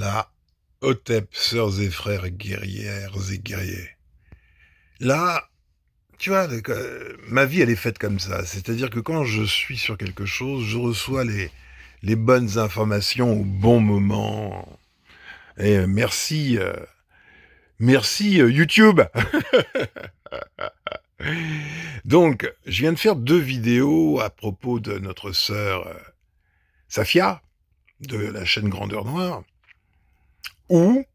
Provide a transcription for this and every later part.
Là, Hotep, sœurs et frères, guerrières et guerriers. Là, tu vois, ma vie, elle est faite comme ça. C'est-à-dire que quand je suis sur quelque chose, je reçois les bonnes informations au bon moment. Et merci YouTube. Donc, je viens de faire 2 vidéos à propos de notre sœur Safia, de la chaîne Grandeur Noire, où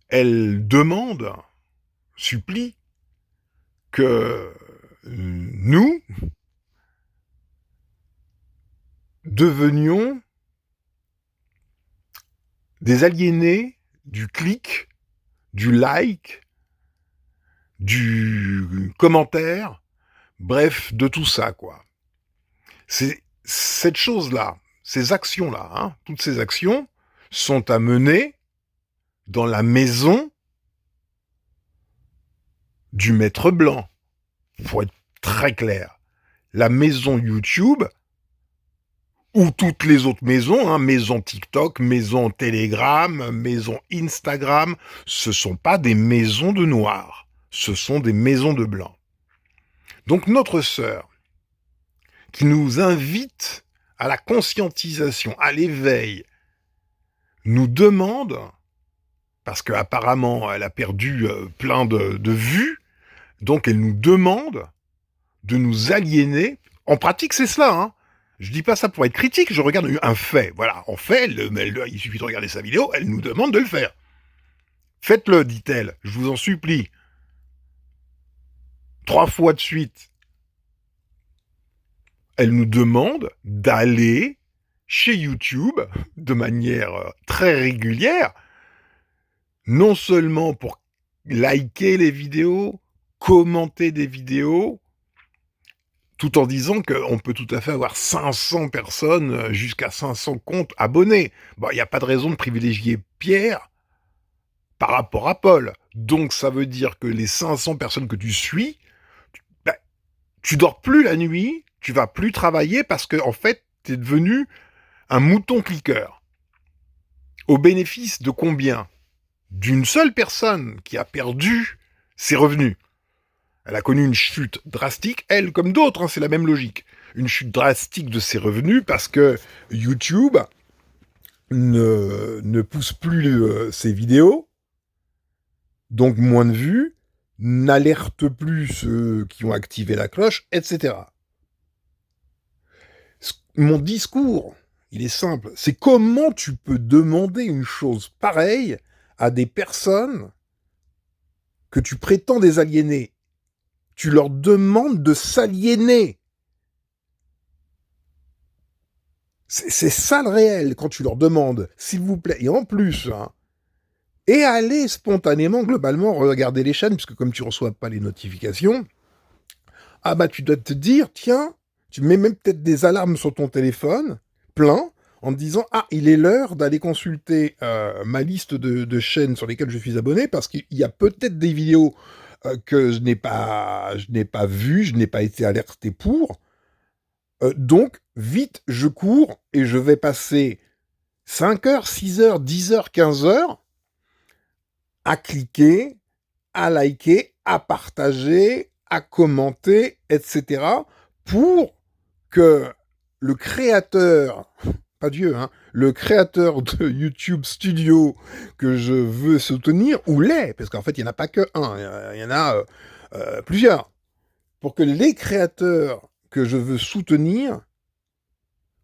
elle demande, supplie, que nous devenions des aliénés du clic, du like, du commentaire, bref, de tout ça, quoi. C'est cette chose-là, ces actions-là, hein, toutes ces actions sont à mener dans la maison du maître blanc. Faut être très clair. La maison YouTube, ou toutes les autres maisons, hein, maison TikTok, maison Telegram, maison Instagram, ce sont pas des maisons de noirs, ce sont des maisons de blancs. Donc notre sœur, qui nous invite à la conscientisation, à l'éveil, nous demande, parce qu'apparemment elle a perdu plein de vues, donc elle nous demande de nous aliéner. En pratique, c'est cela, hein. Je dis pas ça pour être critique, je regarde un fait. Voilà, en fait, il suffit de regarder sa vidéo, elle nous demande de le faire. Faites-le, dit-elle, je vous en supplie. 3 fois de suite. Elle nous demande d'aller chez YouTube de manière très régulière, non seulement pour liker les vidéos, commenter des vidéos, tout en disant qu'on peut tout à fait avoir 500 personnes jusqu'à 500 comptes abonnés. Bon, il n'y a pas de raison de privilégier Pierre par rapport à Paul. Donc ça veut dire que les 500 personnes que tu suis, ben, tu dors plus la nuit, tu vas plus travailler parce que en fait, tu es devenu un mouton cliqueur. Au bénéfice de combien? D'une seule personne qui a perdu ses revenus. Elle a connu une chute drastique, elle comme d'autres, hein, c'est la même logique. Une chute drastique de ses revenus parce que YouTube ne pousse plus ses vidéos, donc moins de vues, n'alerte plus ceux qui ont activé la cloche, etc. Mon discours, il est simple, c'est comment tu peux demander une chose pareille à des personnes que tu prétends des aliénés. Tu leur demandes de s'aliéner. C'est ça le réel quand tu leur demandes, s'il vous plaît. Et en plus, hein, et aller spontanément, globalement, regarder les chaînes, puisque comme tu reçois pas les notifications, ah bah tu dois te dire, tiens, tu mets même peut-être des alarmes sur ton téléphone, plein, en te disant, ah, il est l'heure d'aller consulter ma liste de chaînes sur lesquelles je suis abonné, parce qu'il y a peut-être des vidéos que je n'ai pas vues, je n'ai pas été alerté pour. Donc, vite, je cours et je vais passer 5 heures, 6 heures, 10 heures, 15 heures à cliquer, à liker, à partager, à commenter, etc. pour que le créateur, pas Dieu, hein, le créateur de YouTube Studio que je veux soutenir, ou les, parce qu'en fait, il n'y en a pas que un, il y en a plusieurs, pour que les créateurs que je veux soutenir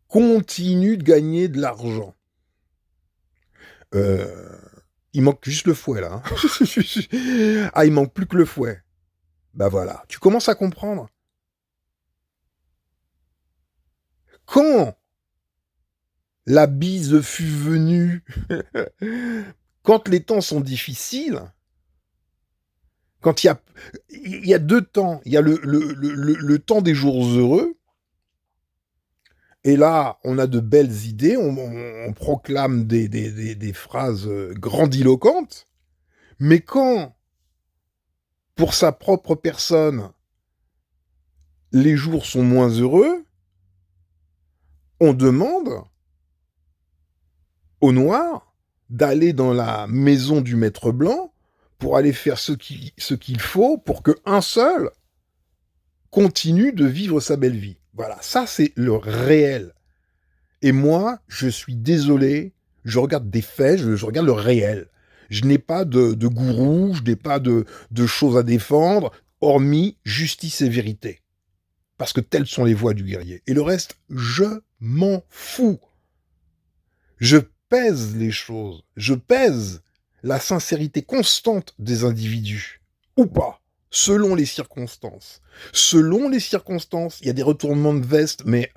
continuent de gagner de l'argent. Il manque juste le fouet, là. Hein. Ah, il manque plus que le fouet. Bah voilà, tu commences à comprendre. Quand la bise fut venue, quand les temps sont difficiles, quand il y a 2 temps, il y a le temps des jours heureux, et là, on a de belles idées, on proclame des phrases grandiloquentes, mais quand, pour sa propre personne, les jours sont moins heureux, on demande aux Noirs d'aller dans la maison du maître blanc pour aller faire ce qu'il faut pour qu'un seul continue de vivre sa belle vie. Voilà, ça c'est le réel. Et moi, je suis désolé, je regarde des faits, je regarde le réel. Je n'ai pas de gourou, je n'ai pas de choses à défendre, hormis justice et vérité. Parce que telles sont les voies du guerrier. Et le reste, je m'en fous. Je pèse les choses, je pèse la sincérité constante des individus, ou pas, selon les circonstances. Selon les circonstances, il y a des retournements de veste, mais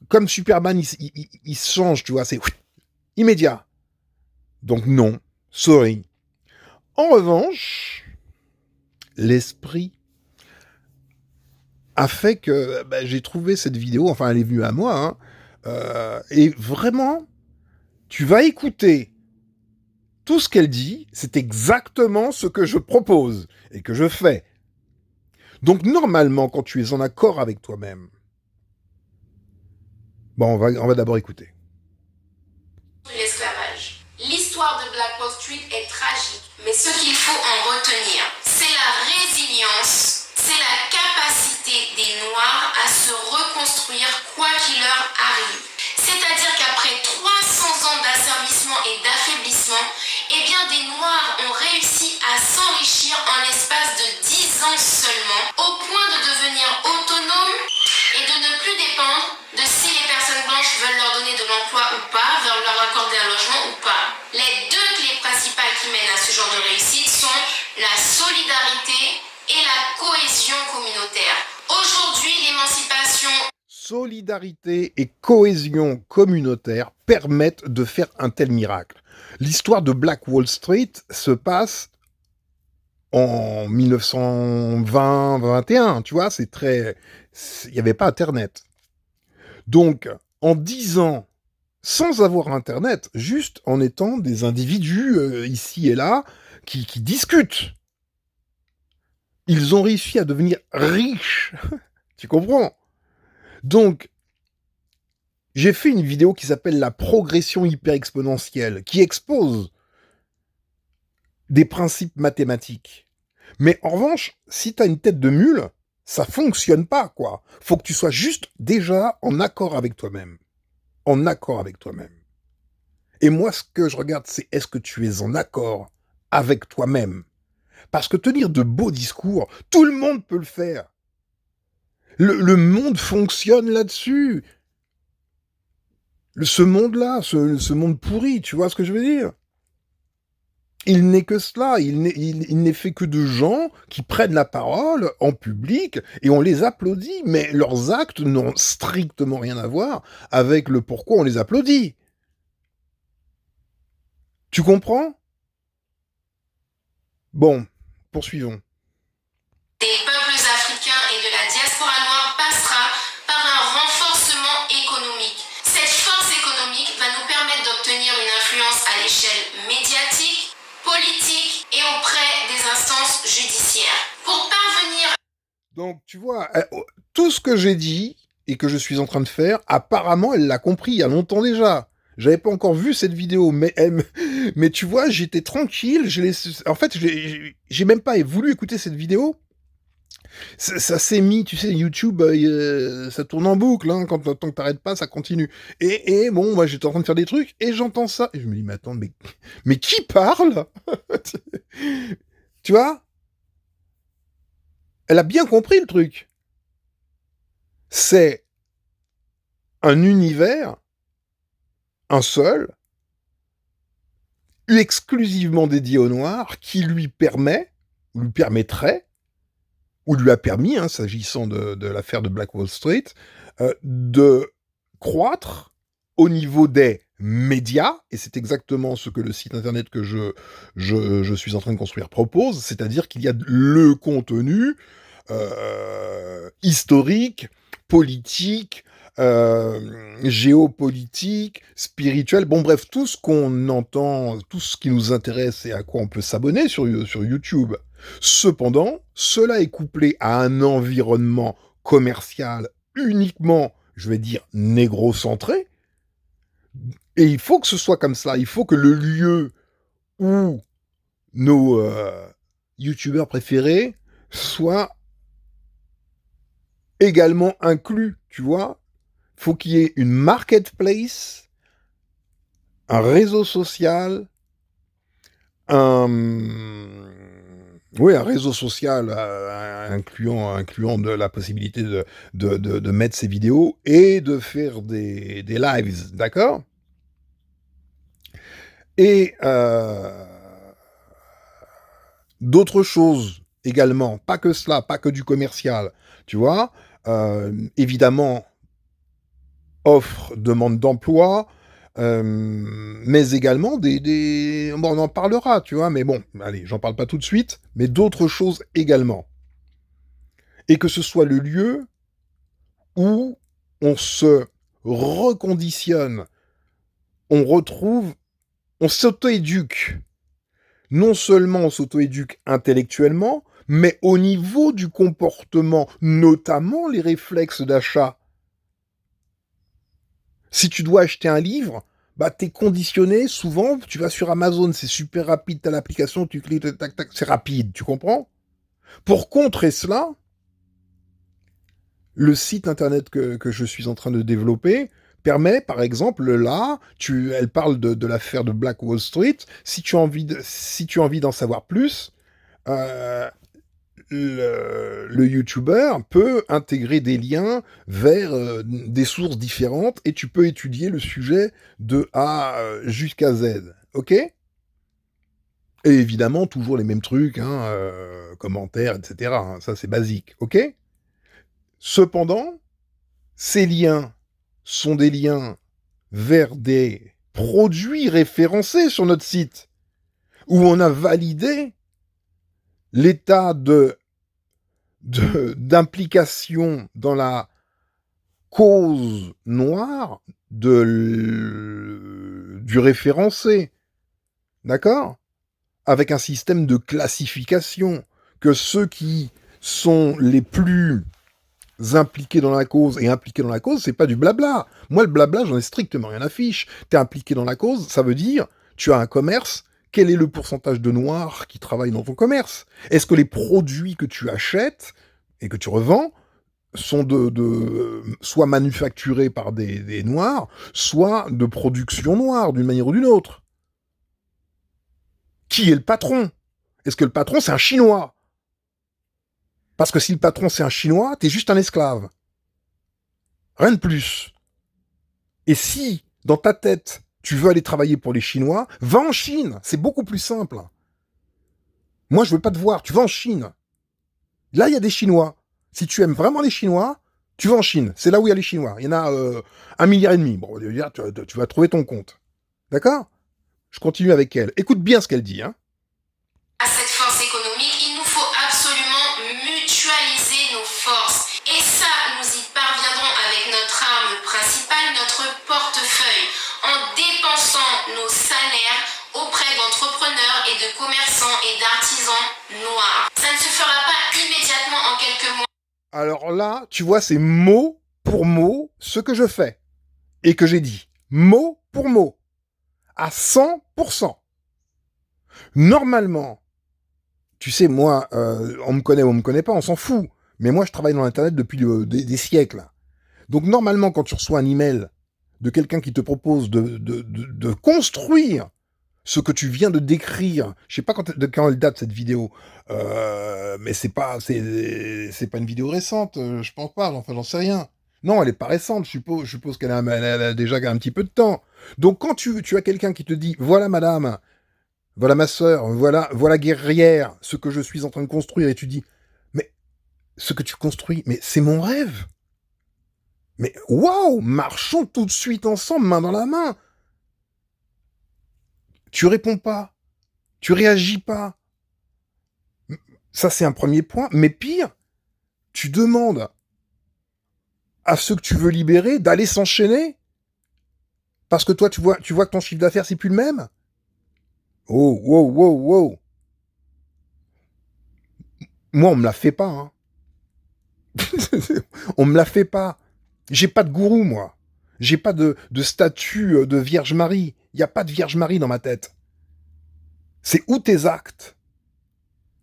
comme Superman, il se change, tu vois, c'est immédiat. Donc non, sorry. En revanche, l'esprit a fait que j'ai trouvé cette vidéo, enfin elle est venue à moi, et vraiment, tu vas écouter tout ce qu'elle dit, c'est exactement ce que je propose et que je fais. Donc normalement, quand tu es en accord avec toi-même, bon, on va d'abord écouter. L'esclavage. L'histoire de Black Wall Street est tragique, mais ce qu'il faut en retenir, c'est la résilience, c'est la capacité des Noirs à se reconstruire quoi qu'il leur arrive. C'est-à-dire qu'après 300 ans d'asservissement et d'affaiblissement, eh bien des Noirs ont réussi à s'enrichir en l'espace de 10 ans seulement, au point de devenir autonomes et de ne plus dépendre de si les personnes blanches veulent leur donner de l'emploi ou pas, veulent leur accorder un logement ou pas. Les deux clés principales qui mènent à ce genre de réussite sont la solidarité et la cohésion communautaire. Aujourd'hui, l'émancipation... Solidarité et cohésion communautaire permettent de faire un tel miracle. L'histoire de Black Wall Street se passe en 1920-21, tu vois, il n'y avait pas Internet. Donc, en 10 ans, sans avoir Internet, juste en étant des individus ici et là qui discutent, ils ont réussi à devenir riches. Tu comprends ? Donc, j'ai fait une vidéo qui s'appelle la progression hyper exponentielle, qui expose des principes mathématiques. Mais en revanche, si t'as une tête de mule, ça fonctionne pas, quoi. Faut que tu sois juste déjà en accord avec toi-même. En accord avec toi-même. Et moi, ce que je regarde, c'est est-ce que tu es en accord avec toi-même? Parce que tenir de beaux discours, tout le monde peut le faire. Le monde fonctionne là-dessus. Ce monde-là, ce monde pourri, tu vois ce que je veux dire? Il n'est que cela, il n'est fait que de gens qui prennent la parole en public et on les applaudit, mais leurs actes n'ont strictement rien à voir avec le pourquoi on les applaudit. Tu comprends? Bon, poursuivons. Des peuples africains et de la diaspora noire passera par un renforcement économique. Cette force économique va nous permettre d'obtenir une influence à l'échelle médiatique, politique et auprès des instances judiciaires. Pour parvenir... Donc, tu vois, tout ce que j'ai dit et que je suis en train de faire, apparemment, elle l'a compris il y a longtemps déjà. J'avais pas encore vu cette vidéo, mais tu vois, j'étais tranquille. En fait, j'ai même pas voulu écouter cette vidéo. Ça s'est mis, tu sais, YouTube, ça tourne en boucle, hein, tant que t'arrêtes pas, ça continue. Et bon, moi j'étais en train de faire des trucs, et j'entends ça, et je me dis, mais attends, mais qui parle? Tu vois? Elle a bien compris le truc. C'est un univers, un seul, exclusivement dédié aux Noirs, qui lui permet, ou lui permettrait, ou lui a permis, hein, s'agissant de l'affaire de Black Wall Street, de croître au niveau des médias, et c'est exactement ce que le site internet que je suis en train de construire propose, c'est-à-dire qu'il y a le contenu historique, politique, géopolitique, spirituel, bon bref, tout ce qu'on entend, tout ce qui nous intéresse et à quoi on peut s'abonner sur YouTube. Cependant, cela est couplé à un environnement commercial uniquement, je vais dire, négro-centré, Et il faut que ce soit comme ça. Il faut que le lieu où nos youtubeurs préférés soient également inclus, tu vois. Faut qu'il y ait une marketplace, un réseau social, un réseau social incluant de la possibilité de mettre ses vidéos et de faire des lives, d'accord? Et d'autres choses également, pas que cela, pas que du commercial, tu vois. Évidemment, offre, demande d'emploi, mais également bon, on en parlera, tu vois, mais bon, allez, j'en parle pas tout de suite, mais d'autres choses également. Et que ce soit le lieu où on se reconditionne, on retrouve, on s'auto-éduque. Non seulement on s'auto-éduque intellectuellement, mais au niveau du comportement, notamment les réflexes d'achat. Si tu dois acheter un livre, bah t'es conditionné, souvent, tu vas sur Amazon, c'est super rapide, t'as l'application, tu cliques, tac, tac, c'est rapide, tu comprends? Pour contrer cela, le site internet que je suis en train de développer permet, par exemple, là, elle parle de l'affaire de Black Wall Street, si tu as envie d'en savoir plus, euh, le YouTuber peut intégrer des liens vers des sources différentes et tu peux étudier le sujet de A jusqu'à Z. Ok? Et évidemment, toujours les mêmes trucs, hein, commentaires, etc. Hein, ça, c'est basique. Ok? Cependant, ces liens sont des liens vers des produits référencés sur notre site où on a validé l'état d'implication dans la cause noire du référencé. D'accord? Avec un système de classification que ceux qui sont les plus impliqués dans la cause, et impliqués dans la cause, c'est pas du blabla. Moi, le blabla, j'en ai strictement rien à fiche. T'es impliqué dans la cause, ça veut dire, tu as un commerce, quel est le pourcentage de noirs qui travaillent dans ton commerce? Est-ce que les produits que tu achètes et que tu revends sont soit manufacturés par des noirs, soit de production noire, d'une manière ou d'une autre? Qui est le patron? Est-ce que le patron, c'est un Chinois? Parce que si le patron, c'est un Chinois, t'es juste un esclave. Rien de plus. Et si, dans ta tête, tu veux aller travailler pour les Chinois, va en Chine. C'est beaucoup plus simple. Moi, je veux pas te voir. Tu vas en Chine. Là, il y a des Chinois. Si tu aimes vraiment les Chinois, tu vas en Chine. C'est là où il y a les Chinois. Il y en a 1,5 milliard. Bon, tu vas trouver ton compte. D'accord? Je continue avec elle. Écoute bien ce qu'elle dit, hein. À cette force économique, il nous faut absolument mutualiser nos forces. Et ça, nous y parviendrons avec notre arme principale, notre portefeuille, en dépensant nos salaires auprès d'entrepreneurs et de commerçants et d'artisans noirs. Ça ne se fera pas immédiatement en quelques mois. Alors là, tu vois, c'est mot pour mot ce que je fais et que j'ai dit. Mot pour mot. À 100%. Normalement, tu sais, moi, on me connaît ou on me connaît pas, on s'en fout. Mais moi, je travaille dans l'Internet depuis des siècles. Donc normalement, quand tu reçois un email de quelqu'un qui te propose de construire ce que tu viens de décrire, je sais pas de quand elle date cette vidéo, mais c'est pas une vidéo récente, je pense pas, enfin j'en sais rien. Non, elle est pas récente, je suppose qu'elle a déjà un petit peu de temps. Donc quand tu as quelqu'un qui te dit, voilà madame, voilà ma sœur, voilà guerrière, ce que je suis en train de construire, et tu dis, mais ce que tu construis, mais c'est mon rêve. Mais waouh, marchons tout de suite ensemble, main dans la main. Tu réponds pas, tu réagis pas. Ça, c'est un premier point. Mais pire, tu demandes à ceux que tu veux libérer d'aller s'enchaîner parce que toi, tu vois que ton chiffre d'affaires, c'est plus le même. Oh, wow, wow, wow. Moi, on me la fait pas. Hein. On me la fait pas. J'ai pas de gourou, moi. J'ai pas de statue de Vierge Marie. Il n'y a pas de Vierge Marie dans ma tête. C'est où tes actes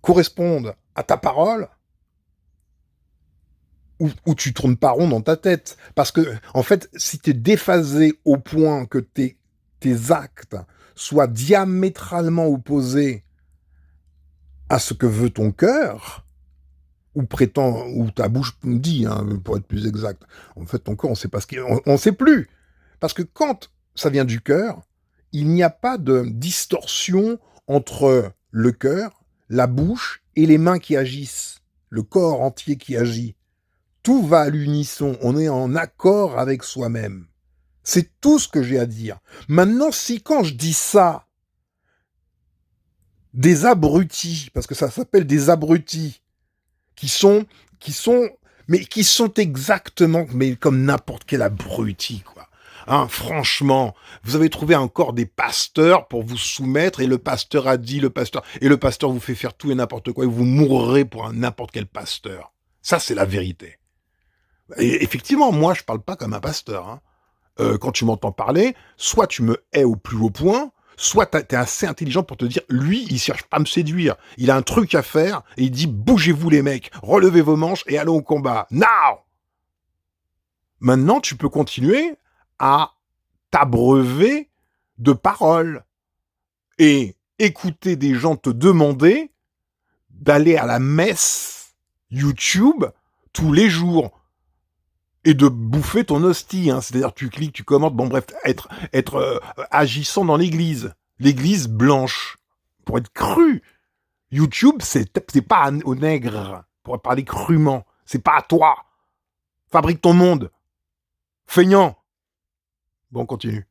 correspondent à ta parole, ou tu tournes pas rond dans ta tête. Parce que, en fait, si tu es déphasé au point que tes actes soient diamétralement opposés à ce que veut ton cœur, ou prétend, ou ta bouche dit, pour être plus exact. En fait, ton cœur, on sait pas on sait plus. Parce que quand ça vient du cœur, il n'y a pas de distorsion entre le cœur, la bouche et les mains qui agissent, le corps entier qui agit. Tout va à l'unisson, on est en accord avec soi-même. C'est tout ce que j'ai à dire. Maintenant, si quand je dis ça, des abrutis, parce que ça s'appelle des abrutis, qui sont exactement, mais comme n'importe quel abruti, quoi. Franchement, vous avez trouvé encore des pasteurs pour vous soumettre, et le pasteur a dit, et le pasteur vous fait faire tout et n'importe quoi, et vous mourrez pour n'importe quel pasteur. Ça, c'est la vérité. Et effectivement, moi, je parle pas comme un pasteur. Quand tu m'entends parler, soit tu me hais au plus haut point, soit t'es assez intelligent pour te dire, lui, il cherche pas à me séduire. Il a un truc à faire, et il dit, bougez-vous les mecs, relevez vos manches et allons au combat. Now! Maintenant, tu peux continuer à t'abreuver de paroles et écouter des gens te demander d'aller à la messe YouTube tous les jours et de bouffer ton hostie, c'est-à-dire tu cliques, tu commentes, bon bref, être agissant dans l'église blanche, pour être cru. YouTube, c'est pas aux nègres, pour parler crûment, c'est pas à toi. Fabrique ton monde. Feignant. Bon, on continue.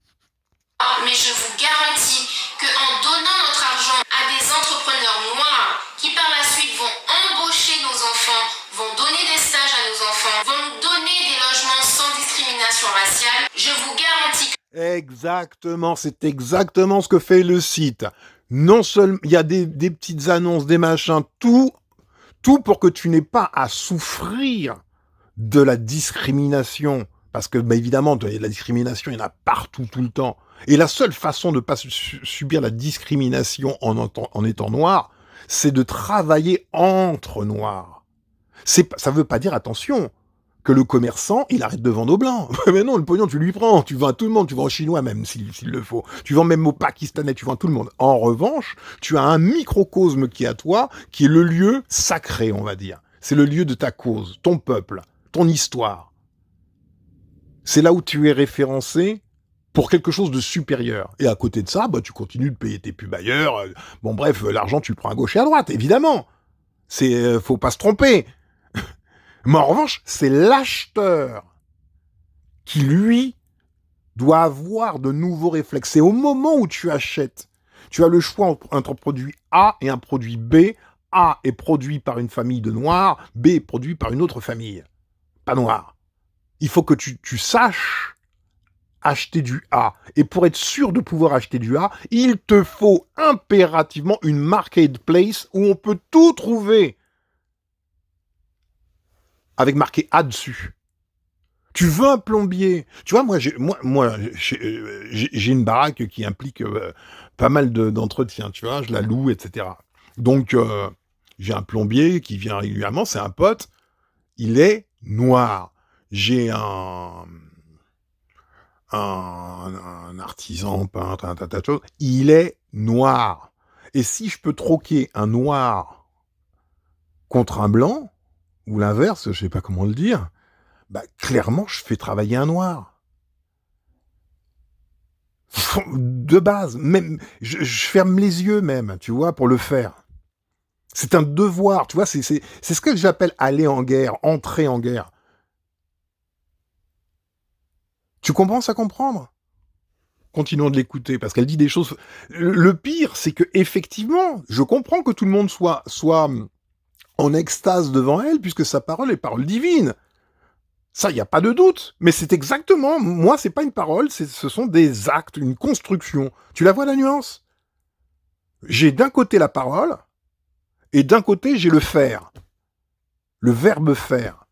Mais je vous garantis qu'en donnant notre argent à des entrepreneurs noirs qui par la suite vont embaucher nos enfants, vont donner des stages à nos enfants, vont nous donner des logements sans discrimination raciale, je vous garantis que... Exactement, c'est exactement ce que fait le site. Non seulement, il y a des petites annonces, des machins, tout pour que tu n'aies pas à souffrir de la discrimination. Parce que, évidemment, la discrimination, il y en a partout, tout le temps. Et la seule façon de ne pas subir la discrimination en étant noir, c'est de travailler entre noirs. Ça veut pas dire, attention, que le commerçant, il arrête de vendre aux blancs. Mais non, le pognon, tu lui prends. Tu vends à tout le monde. Tu vends aux Chinois même, s'il le faut. Tu vends même aux Pakistanais. Tu vends à tout le monde. En revanche, tu as un microcosme qui est à toi, qui est le lieu sacré, on va dire. C'est le lieu de ta cause, ton peuple, ton histoire. C'est là où tu es référencé pour quelque chose de supérieur. Et à côté de ça, tu continues de payer tes pubs ailleurs. Bon, bref, l'argent, tu le prends à gauche et à droite, évidemment. Faut pas se tromper. Mais en revanche, c'est l'acheteur qui, lui, doit avoir de nouveaux réflexes. C'est au moment où tu achètes, tu as le choix entre un produit A et un produit B. A est produit par une famille de noirs, B est produit par une autre famille, pas noire. Il faut que tu saches acheter du A. Et pour être sûr de pouvoir acheter du A, il te faut impérativement une marketplace où on peut tout trouver avec marqué A dessus. Tu veux un plombier. Tu vois, moi, j'ai une baraque qui implique pas mal d'entretien, tu vois, je la loue, etc. Donc, j'ai un plombier qui vient régulièrement, c'est un pote, il est noir. J'ai un artisan, peintre, un tas de choses, il est noir. Et si je peux troquer un noir contre un blanc, ou l'inverse, je sais pas comment le dire, clairement, je fais travailler un noir. De base, même, je ferme les yeux même, tu vois, pour le faire. C'est un devoir, tu vois, c'est ce que j'appelle aller en guerre, entrer en guerre. Tu commences à comprendre? Continuons de l'écouter, parce qu'elle dit des choses... Le pire, c'est que effectivement, je comprends que tout le monde soit en extase devant elle, puisque sa parole est parole divine. Ça, il n'y a pas de doute. Mais c'est exactement... Moi, c'est pas une parole, ce sont des actes, une construction. Tu la vois, la nuance? J'ai d'un côté la parole, et d'un côté, j'ai le faire. Le verbe faire.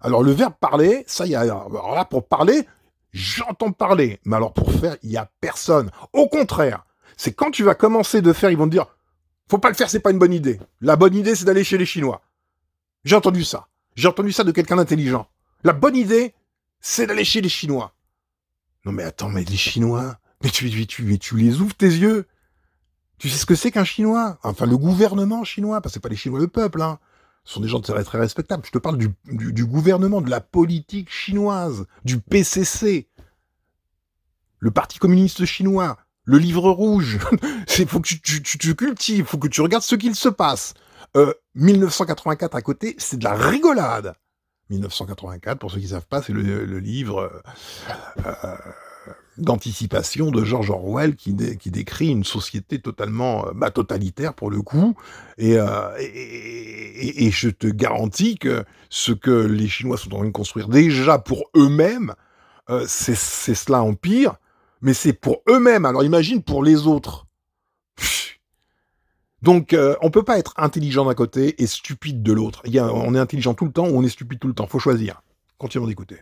Alors, le verbe parler, ça, alors là, pour parler... J'entends parler. Mais alors pour faire, il n'y a personne. Au contraire, c'est quand tu vas commencer de faire, ils vont te dire, faut pas le faire, c'est pas une bonne idée. La bonne idée, c'est d'aller chez les Chinois. J'ai entendu ça. J'ai entendu ça de quelqu'un d'intelligent. La bonne idée, c'est d'aller chez les Chinois. Non mais attends, mais les Chinois, mais tu les ouvres tes yeux. Tu sais ce que c'est qu'un Chinois? Enfin, le gouvernement chinois, parce que c'est pas les Chinois le peuple, hein. Ce sont des gens très, très respectables. Je te parle du gouvernement, de la politique chinoise, du PCC, le Parti communiste chinois, le livre rouge. Il faut que tu cultives, il faut que tu regardes ce qu'il se passe. 1984 à côté, c'est de la rigolade. 1984, pour ceux qui ne savent pas, c'est le livre d'anticipation de George Orwell qui décrit une société totalement totalitaire pour le coup. Et je te garantis que ce que les Chinois sont en train de construire déjà pour eux-mêmes, c'est cela en pire, mais c'est pour eux-mêmes. Alors imagine pour les autres. Donc, on peut pas être intelligent d'un côté et stupide de l'autre. On est intelligent tout le temps ou on est stupide tout le temps. Faut choisir. Continuons d'écouter.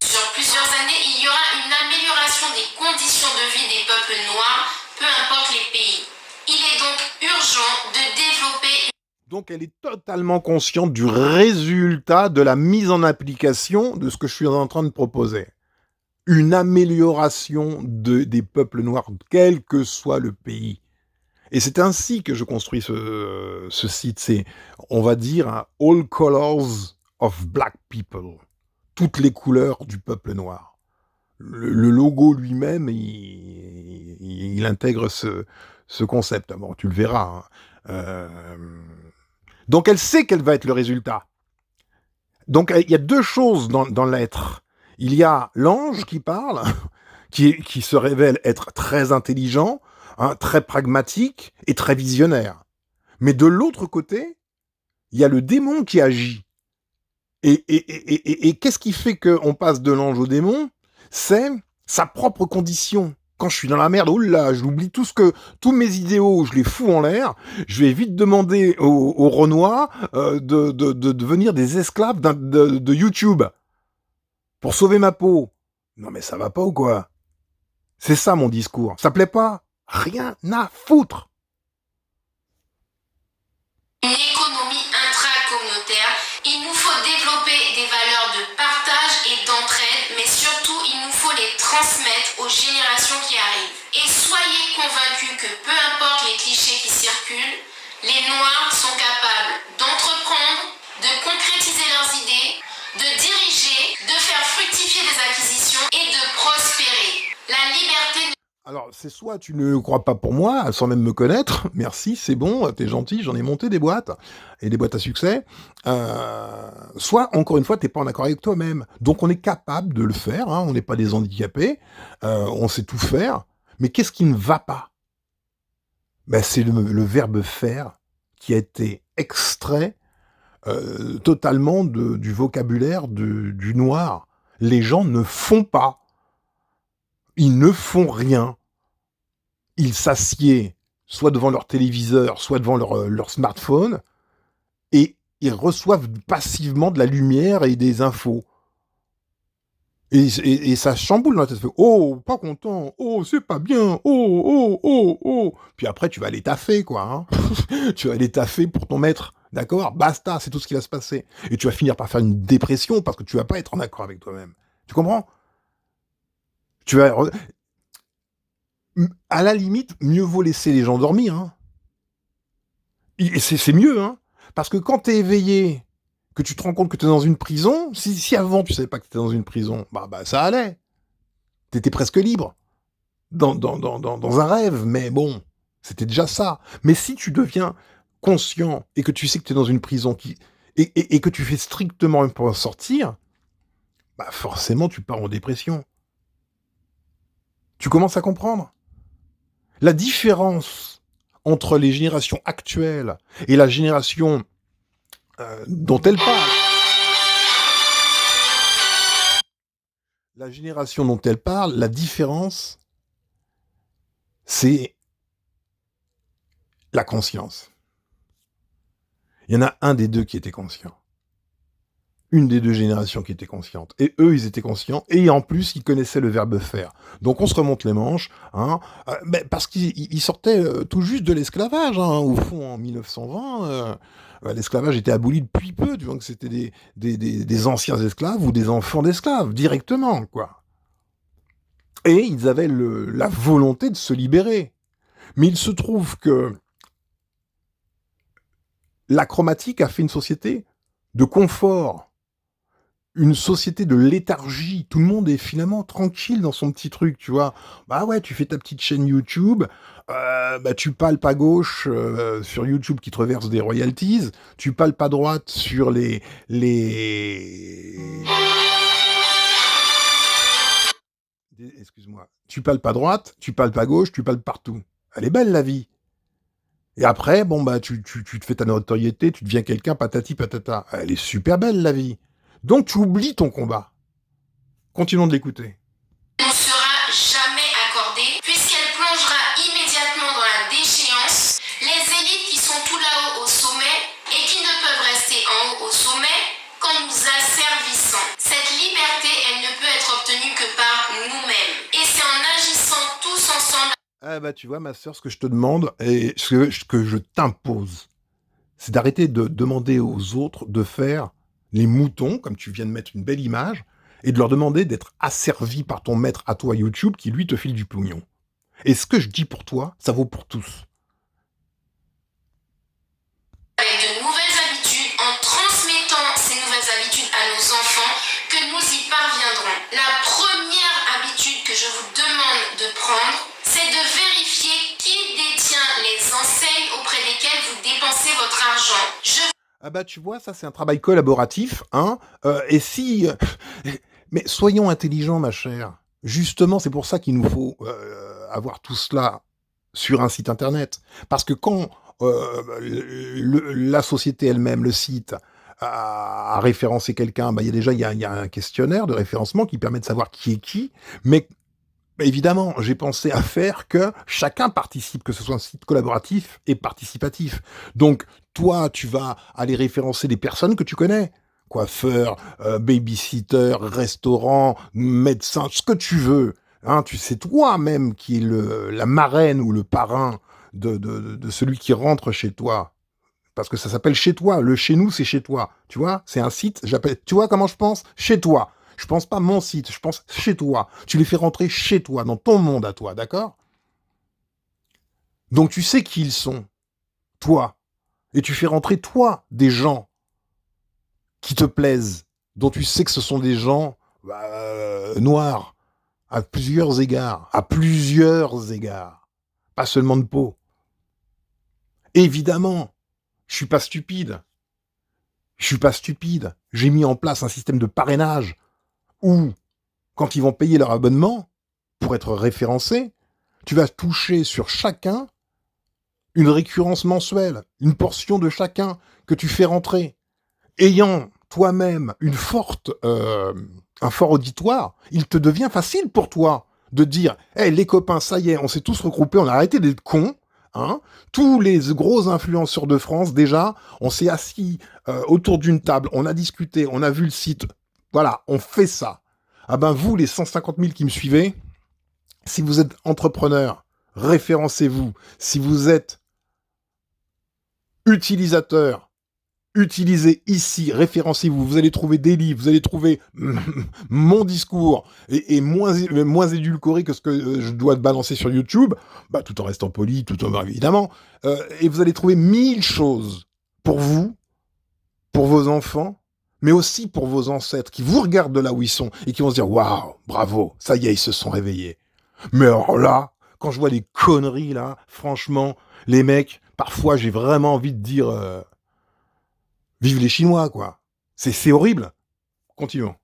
Sur plusieurs années, il y aura une amélioration des conditions de vie des peuples noirs, peu importe les pays. Il est donc urgent de développer... Donc, elle est totalement consciente du résultat de la mise en application de ce que je suis en train de proposer. Une amélioration des peuples noirs, quel que soit le pays. Et c'est ainsi que je construis ce site. C'est, on va dire, all colors of black people. Toutes les couleurs du peuple noir. Le logo lui-même, il intègre ce concept. Bon, tu le verras. Donc elle sait quel va être le résultat. Donc il y a deux choses dans l'être. Il y a l'ange qui parle, qui se révèle être très intelligent, très pragmatique et très visionnaire. Mais de l'autre côté, il y a le démon qui agit. Et qu'est-ce qui fait qu'on passe de l'ange au démon? C'est sa propre condition. Quand je suis dans la merde, oula, je l'oublie tous mes idéaux, je les fous en l'air. Je vais vite demander aux Renois de devenir des esclaves de YouTube pour sauver ma peau. Non mais ça va pas ou quoi? C'est ça mon discours. Ça plaît pas? Rien à foutre. Une économie intracommunautaire, il nous faut développer des valeurs de partage et d'entraide, mais surtout il nous faut les transmettre aux générations qui arrivent. Et soyez convaincus que peu importe les clichés qui circulent, les Noirs sont capables d'entreprendre, de concrétiser leurs idées, de diriger, de faire fructifier des acquisitions et de prospérer. La liberté... Alors, c'est soit tu ne crois pas pour moi, sans même me connaître, merci, c'est bon, t'es gentil, j'en ai monté des boîtes, et des boîtes à succès, soit, encore une fois, t'es pas en accord avec toi-même. Donc, on est capable de le faire, on n'est pas des handicapés, on sait tout faire, mais qu'est-ce qui ne va pas? Ben, c'est le verbe faire qui a été extrait totalement du vocabulaire du noir. Les gens ne font pas. Ils ne font rien. Ils s'assiedent soit devant leur téléviseur, soit devant leur smartphone, et ils reçoivent passivement de la lumière et des infos. Et ça chamboule dans la tête. Oh, pas content. Oh, c'est pas bien. Oh. Puis après, tu vas aller taffer, quoi. Tu vas aller taffer pour ton maître. D'accord? Basta, c'est tout ce qui va se passer. Et tu vas finir par faire une dépression parce que tu vas pas être en accord avec toi-même. Tu comprends? Tu vas... À la limite, mieux vaut laisser les gens dormir. Et c'est mieux, parce que quand t'es éveillé, que tu te rends compte que t'es dans une prison, si avant tu savais pas que t'étais dans une prison, bah ça allait. T'étais presque libre. Dans un rêve, mais bon, c'était déjà ça. Mais si tu deviens conscient et que tu sais que t'es dans une prison et que tu fais strictement pour en sortir, bah forcément tu pars en dépression. Tu commences à comprendre? La différence entre les générations actuelles et la génération dont elle parle. La génération dont elle parle, la différence, c'est la conscience. Il y en a un des deux qui était conscient. une des deux générations qui était consciente. Et eux, ils étaient conscients, et en plus, ils connaissaient le verbe faire. Donc on se remonte les manches, hein, parce qu'ils sortaient tout juste de l'esclavage, hein, au fond, en 1920. L'esclavage était aboli depuis peu, tu vois, que c'était des anciens esclaves ou des enfants d'esclaves, directement, quoi. Et ils avaient la volonté de se libérer. Mais il se trouve que la chromatique a fait une société de confort, une société de léthargie. Tout le monde est finalement tranquille dans son petit truc, tu vois. Bah ouais, tu fais ta petite chaîne YouTube, tu palpes à gauche sur YouTube qui te reverse des royalties, tu palpes à droite sur Excuse-moi. Tu palpes à droite, tu palpes à gauche, tu palpes partout. Elle est belle la vie. Et après, bon bah tu te fais ta notoriété, tu deviens quelqu'un, patati patata. Elle est super belle la vie. Donc tu oublies ton combat. Continuons de l'écouter. Ne sera jamais accordée puisqu'elle plongera immédiatement dans la déchéance. Les élites qui sont tout là-haut au sommet et qui ne peuvent rester en haut au sommet qu'en nous asservissant. Cette liberté, elle ne peut être obtenue que par nous-mêmes. Et c'est en agissant tous ensemble. Ah bah tu vois ma sœur, ce que je te demande et ce que je t'impose, c'est d'arrêter de demander aux autres de faire les moutons, comme tu viens de mettre une belle image, et de leur demander d'être asservis par ton maître à toi YouTube qui lui te file du pognon. Et ce que je dis pour toi, ça vaut pour tous. Avec de nouvelles habitudes, en transmettant ces nouvelles habitudes à nos enfants, que nous y parviendrons. La première habitude que je vous demande de prendre, c'est de vérifier qui détient les enseignes auprès desquelles vous dépensez votre argent. Ah bah tu vois, ça c'est un travail collaboratif, hein. Et si... mais soyons intelligents, ma chère. Justement, c'est pour ça qu'il nous faut avoir tout cela sur un site internet. Parce que quand la société elle-même, le site, a référencé quelqu'un, bah, il y a un questionnaire de référencement qui permet de savoir qui est qui, mais évidemment, j'ai pensé à faire que chacun participe, que ce soit un site collaboratif et participatif. Donc, toi, tu vas aller référencer des personnes que tu connais. Coiffeur, babysitter, restaurant, médecin, ce que tu veux. Hein, tu sais toi-même qui est la marraine ou le parrain de celui qui rentre chez toi. Parce que ça s'appelle chez toi. Le chez nous, c'est chez toi. Tu vois, c'est un site, tu vois comment je pense? Chez toi. Je pense pas mon site, je pense chez toi. Tu les fais rentrer chez toi, dans ton monde à toi, d'accord? Donc tu sais qui ils sont, toi. Et tu fais rentrer, toi, des gens qui te plaisent, dont tu sais que ce sont des gens noirs, à plusieurs égards. À plusieurs égards. Pas seulement de peau. Évidemment, je suis pas stupide. Je suis pas stupide. J'ai mis en place un système de parrainage où, quand ils vont payer leur abonnement, pour être référencés, tu vas toucher sur chacun une récurrence mensuelle, une portion de chacun que tu fais rentrer. Ayant toi-même un fort auditoire, il te devient facile pour toi de dire hey, les copains, ça y est, on s'est tous regroupés, on a arrêté d'être cons. Hein, tous les gros influenceurs de France, déjà, on s'est assis autour d'une table, on a discuté, on a vu le site. Voilà, on fait ça. Ah ben vous, les 150 000 qui me suivez, si vous êtes entrepreneur, référencez-vous. Si vous êtes utilisateur, utilisez ici, référencez-vous. Vous allez trouver des livres, vous allez trouver mon discours et moins édulcoré que ce que je dois te balancer sur YouTube, bah, tout en restant poli, tout en évidemment. Et vous allez trouver 1000 choses pour vous, pour vos enfants, mais aussi pour vos ancêtres qui vous regardent de là où ils sont et qui vont se dire waouh, bravo, ça y est, ils se sont réveillés. Mais alors là, quand je vois les conneries là, franchement, les mecs, parfois j'ai vraiment envie de dire vive les Chinois, quoi. C'est horrible. Continuons.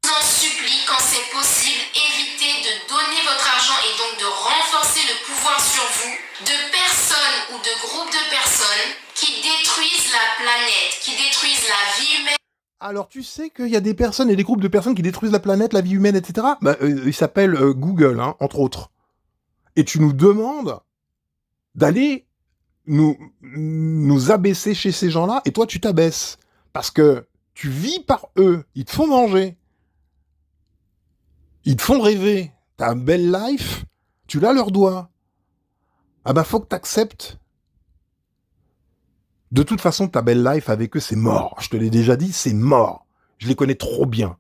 Je vous en supplie, quand c'est possible, évitez de donner votre argent et donc de renforcer le pouvoir sur vous de personnes ou de groupes de personnes qui détruisent la planète, qui détruisent la vie humaine. Alors tu sais qu'il y a des personnes et des groupes de personnes qui détruisent la planète, la vie humaine, etc. Bah, ils s'appellent Google, hein, entre autres. Et tu nous demandes d'aller nous abaisser chez ces gens-là, et toi tu t'abaisses. Parce que Tu vis par eux. Ils te font manger. Ils te font rêver. T'as un belle life, tu l'as à leurs doigts. Ah bah faut que t'acceptes. De toute façon, ta belle life avec eux, c'est mort. Je te l'ai déjà dit, c'est mort. Je les connais trop bien.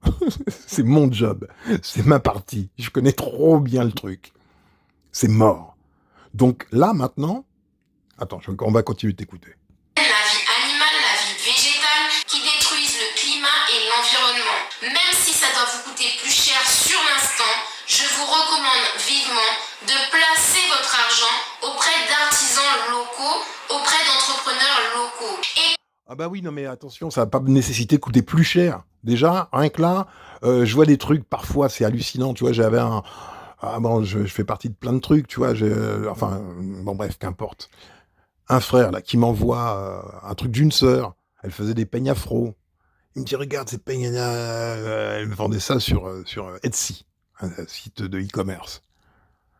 C'est mon job. C'est ma partie. Je connais trop bien le truc. C'est mort. Donc là, maintenant... Attends, on va continuer de t'écouter. La vie animale, la vie végétale, qui détruisent le climat et l'environnement. Même si ça doit vous coûter plus cher sur l'instant, je vous recommande vivement de placer votre argent auprès d'artisans locaux, auprès d'entrepreneurs locaux. Et Ah bah oui, non mais attention, ça va pas nécessiter de coûter plus cher. Déjà, rien que là, je vois des trucs, parfois c'est hallucinant, tu vois, j'avais un... Ah bon, je fais partie de plein de trucs, tu vois, enfin, bon bref, qu'importe. Un frère, là, qui m'envoie un truc d'une sœur, elle faisait des peignes afro. Il me dit, regarde ces peignes, elle me vendait ça sur Etsy, un site de e-commerce.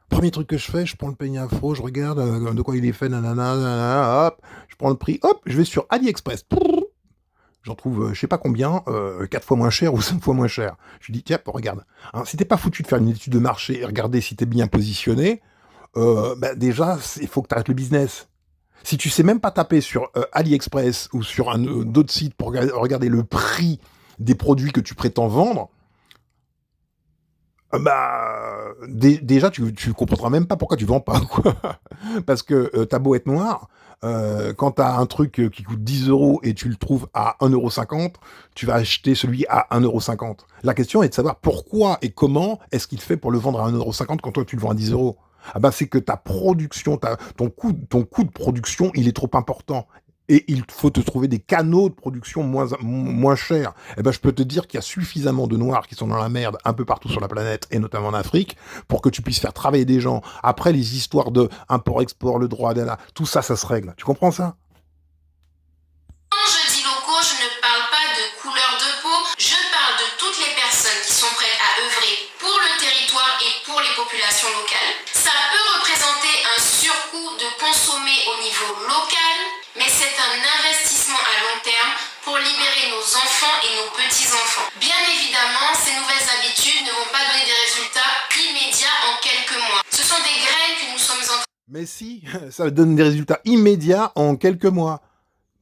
Premier truc que je fais, je prends le peigne afro, je regarde de quoi il est fait, nanana, nanana, hop, je prends le prix, hop, je vais sur AliExpress. J'en trouve je sais pas combien, 4 fois moins cher ou 5 fois moins cher. Je lui dis, tiens, regarde, hein, si t'es pas foutu de faire une étude de marché et regarder si t'es bien positionné, bah déjà, il faut que t'arrêtes le business. Si tu sais même pas taper sur AliExpress ou sur d'autres sites pour regarder le prix des produits que tu prétends vendre, bah déjà tu comprendras même pas pourquoi tu vends pas, quoi. Parce que t'as beau être noir, quand t'as un truc qui coûte 10 € et tu le trouves à 1,50 €, tu vas acheter celui à 1,50 €. La question est de savoir pourquoi et comment est-ce qu'il fait pour le vendre à 1,50 € quand toi tu le vends à 10 €. Ah bah c'est que ta production, ton coût de production, il est trop important. Et il faut te trouver des canaux de production moins chers. Eh ben, je peux te dire qu'il y a suffisamment de noirs qui sont dans la merde un peu partout sur la planète, et notamment en Afrique, pour que tu puisses faire travailler des gens. Après, les histoires de import-export, le droit tout ça, ça se règle. Tu comprends ça? quand je dis locaux, je ne parle pas de couleur de peau, je parle de toutes les personnes qui sont prêtes à œuvrer pour le territoire et pour les populations locales. Ça peut représenter un surcoût de consommer au niveau local, mais c'est un investissement à long terme pour libérer nos enfants et nos petits-enfants. Bien évidemment, ces nouvelles habitudes ne vont pas donner des résultats immédiats en quelques mois. Ce sont des graines que nous sommes en train... Mais si, ça donne des résultats immédiats en quelques mois.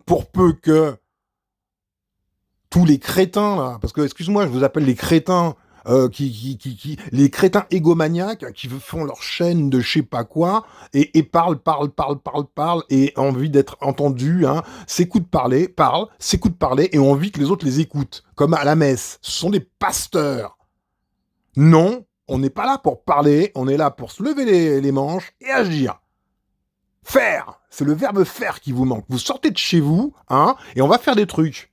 Pour peu que tous les crétins, là, parce que, excuse-moi, je vous appelle les crétins, les crétins égomaniaques qui font leur chaîne de je sais pas quoi, et parlent, et ont envie d'être entendus, hein, s'écoutent parler, et ont envie que les autres les écoutent, comme à la messe. Ce sont des pasteurs. Non, on n'est pas là pour parler, on est là pour se lever les manches et agir. Faire, c'est le verbe faire qui vous manque. Vous sortez de chez vous, hein, et on va faire des trucs.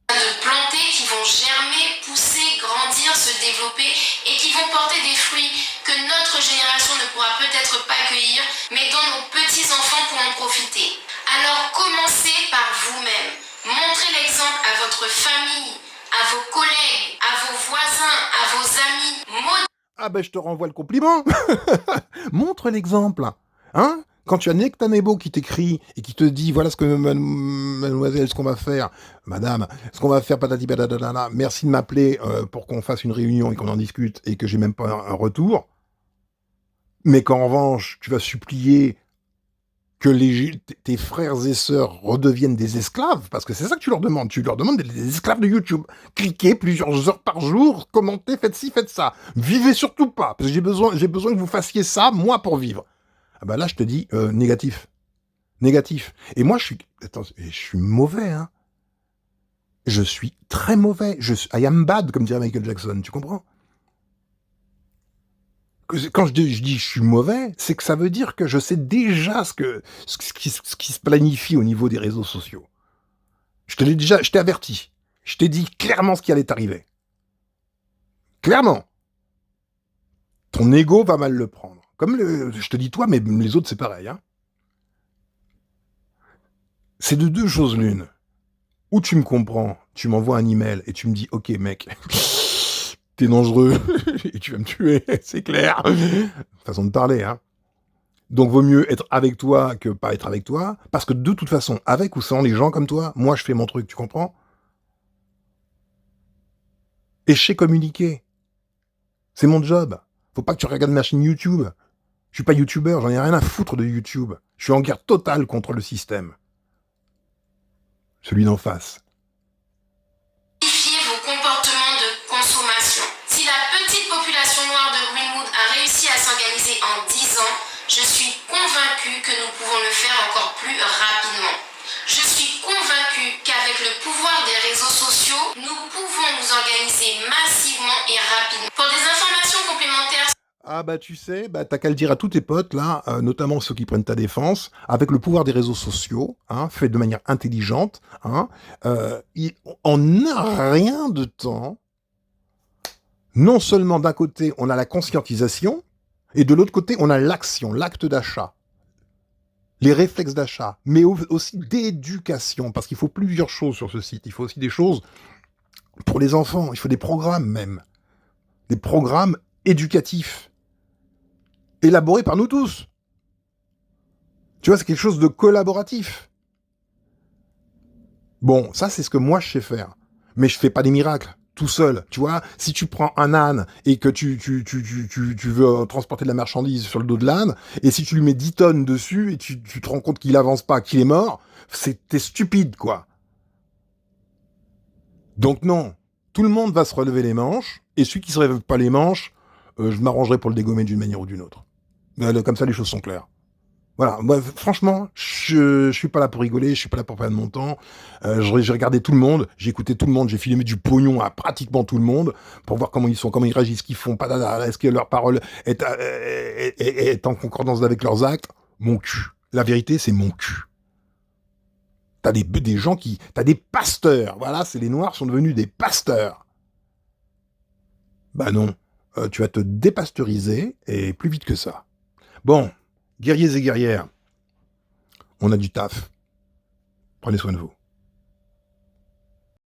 de planter qui vont germer, pousser, grandir, se développer et qui vont porter des fruits que notre génération ne pourra peut-être pas cueillir, mais dont nos petits-enfants pourront profiter. Alors commencez par vous-même. Montrez l'exemple à votre famille, à vos collègues, à vos voisins, à vos amis. Ah ben je te renvoie le compliment. Montre l'exemple. Hein? Quand tu as Nectanebo qui t'écrit et qui te dit voilà ce que mademoiselle, ce qu'on va faire, madame, ce qu'on va faire, patati patata, merci de m'appeler pour qu'on fasse une réunion et qu'on en discute et que j'ai même pas un retour. Mais qu'en revanche, tu vas supplier que tes frères et sœurs redeviennent des esclaves, parce que c'est ça que tu leur demandes. Tu leur demandes d'être des esclaves de YouTube. Cliquez plusieurs heures par jour, commentez, faites ci, faites ça. Vivez surtout pas, parce que j'ai besoin que vous fassiez ça, moi, pour vivre. Ah bah là, je te dis, négatif. Négatif. Et moi, je suis mauvais, hein. Je suis très mauvais. I am bad, comme dirait Michael Jackson, tu comprends? Quand je dis je suis mauvais, c'est que ça veut dire que je sais déjà ce qui se planifie au niveau des réseaux sociaux. Je t'ai averti. Je t'ai dit clairement ce qui allait t'arriver. Clairement. Ton ego va mal le prendre. Comme je te dis toi, mais les autres, c'est pareil. Hein. C'est de deux choses l'une. Ou tu me comprends, tu m'envoies un email et tu me dis « Ok, mec, t'es dangereux et tu vas me tuer, c'est clair. » Façon de parler, hein. Donc, vaut mieux être avec toi que pas être avec toi, parce que de toute façon, avec ou sans les gens comme toi, moi, je fais mon truc, tu comprends? Et je sais communiquer. C'est mon job. Faut pas que tu regardes ma chaîne YouTube. Je suis pas youtubeur, j'en ai rien à foutre de YouTube. Je suis en guerre totale contre le système. Celui d'en face. Modifiez vos comportements de consommation. Si la petite population noire de Greenwood a réussi à s'organiser en 10 ans, je suis convaincu que nous pouvons le faire encore plus rapidement. Je suis convaincu qu'avec le pouvoir des réseaux sociaux, nous pouvons nous organiser massivement et rapidement. Pour des informations complémentaires, Ah bah tu sais, bah t'as qu'à le dire à tous tes potes là, notamment ceux qui prennent ta défense, avec le pouvoir des réseaux sociaux, hein, fait de manière intelligente, hein, en un rien de temps, non seulement d'un côté on a la conscientisation, et de l'autre côté on a l'action, l'acte d'achat, les réflexes d'achat, mais aussi d'éducation, parce qu'il faut plusieurs choses sur ce site, il faut aussi des choses pour les enfants, il faut des programmes même, des programmes éducatifs, élaborés par nous tous. Tu vois, c'est quelque chose de collaboratif. Bon, ça, c'est ce que moi, je sais faire. Mais je fais pas des miracles, tout seul. Tu vois, si tu prends un âne et que tu veux transporter de la marchandise sur le dos de l'âne, et si tu lui mets 10 tonnes dessus et tu te rends compte qu'il avance pas, qu'il est mort, t'es stupide, quoi. Donc non, tout le monde va se relever les manches, et celui qui se relève pas les manches, je m'arrangerai pour le dégommer d'une manière ou d'une autre. Comme ça, les choses sont claires. Voilà, moi, franchement, je suis pas là pour rigoler, je suis pas là pour perdre mon temps. J'ai regardé tout le monde, j'ai écouté tout le monde, j'ai filmé du pognon à pratiquement tout le monde pour voir comment ils sont, comment ils réagissent, ce qu'ils font, est-ce que leur parole est en concordance avec leurs actes. Mon cul. La vérité, c'est mon cul. T'as des gens t'as des pasteurs. Voilà, c'est les Noirs sont devenus des pasteurs. Bah non, tu vas te dépasteuriser et plus vite que ça. Bon, guerriers et guerrières, on a du taf. Prenez soin de vous.